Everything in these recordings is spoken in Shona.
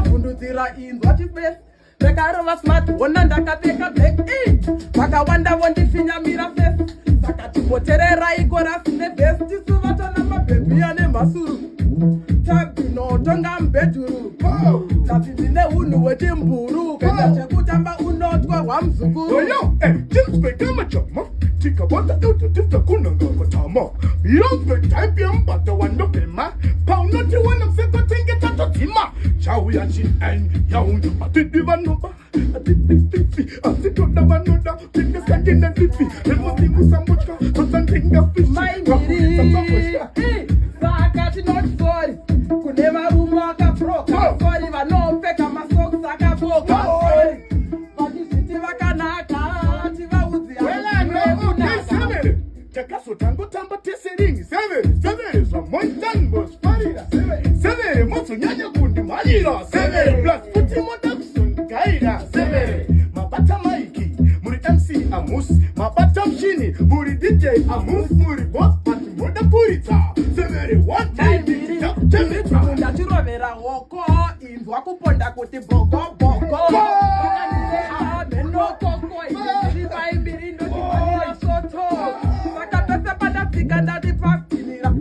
vunduzira inzwa chifesi rekarova smart wona ndakapfeka black vakawanda vondifinyamira fesi saka timbotererai korasi nevhesi tisu vatona mabhebhiya nemhasuru tabinotonga mubhedhuru ngati ndine unhu hwechimburu kuenda chekutamba unotwa hwamuzukuru tinzwekamajama tikabata eutatista kunanga kutama bironzwe type yembata wandopema paunotiwana msekotenge tatotima chauya chian yaunyu matidi vanoba asitoda vanoda tingesangina lipi remosimusamutka tosantenga fishi saka tinotisori kune varume vakafroka sori vanopfeka masoksi akaboka vachizviti vakanaka tivaudzi takazotangotamba teseringi severe zvamoitanbosfarira severe mozonyanya kundimhanyira severe plus futi moda kusondigaira severe mabata maiki muri mc amusi mabata mshini muri dj amusi muri boss pati moda puritsa severe ndachirovera hoko inzwa kuponda kuti bhokobhoko menokoko ivaimbiri ndotiaisoto saka pese padasika ndati pafinira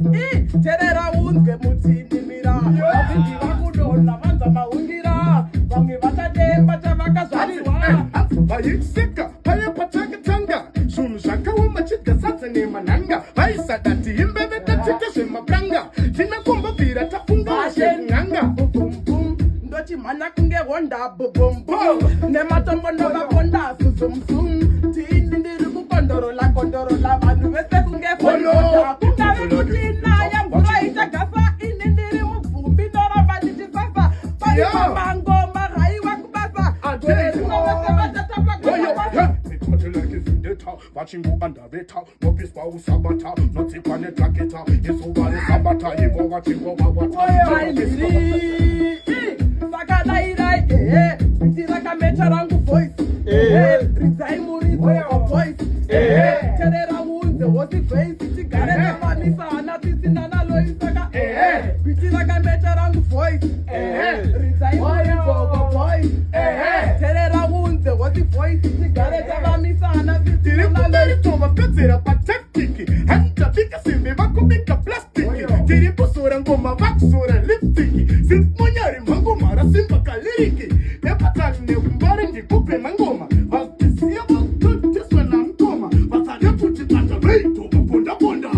terera unzwe mutsindimira vazhinji vakudonha vanza mahungira vamwe vachademba chavakazvarirwa vaiseka paya patakatanga zvinhu zvakaoma chigasadza nemanhanga vaisadati imbeve tatite zvemapranga tinakombobvira tafunga zven'anga ndochimhanya kunge honda bubumbu nematombo ndovabonda zuzumzum tini ndiri kukondorola vanhu vese kunge fonda kungave kuti naya mvura ichagasa ini ndiri mubvumbi ndoramba ndichisasa paipamangoma haiwa kubasa vese vachatapa vachingu andaveta nopiswa usabata notsikwa netraketa izuva resabata ivo vachingo sakadairai biti rakameta rangu voice ridzai muridzo voice terera unze hoti vhesi tigare nefanisa hana tisina naloisaka biti rakameta rangu voice ridzai muridzo voice terera unze hoti voice tigare tavamisa hana tiri kumeritova pedzera patektiki handavika simbi vakubika plastiki tiri kuzora ngoma vakuzora lipstiki simonyari mangoma rasimba kaliriki nepatani neumbari ndikupe mangoma vakisiya vakutotiswa namukoma vasada kuti patareito mabondabonda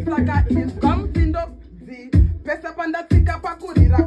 saka inzwa mupindo pese pandatsika pakurira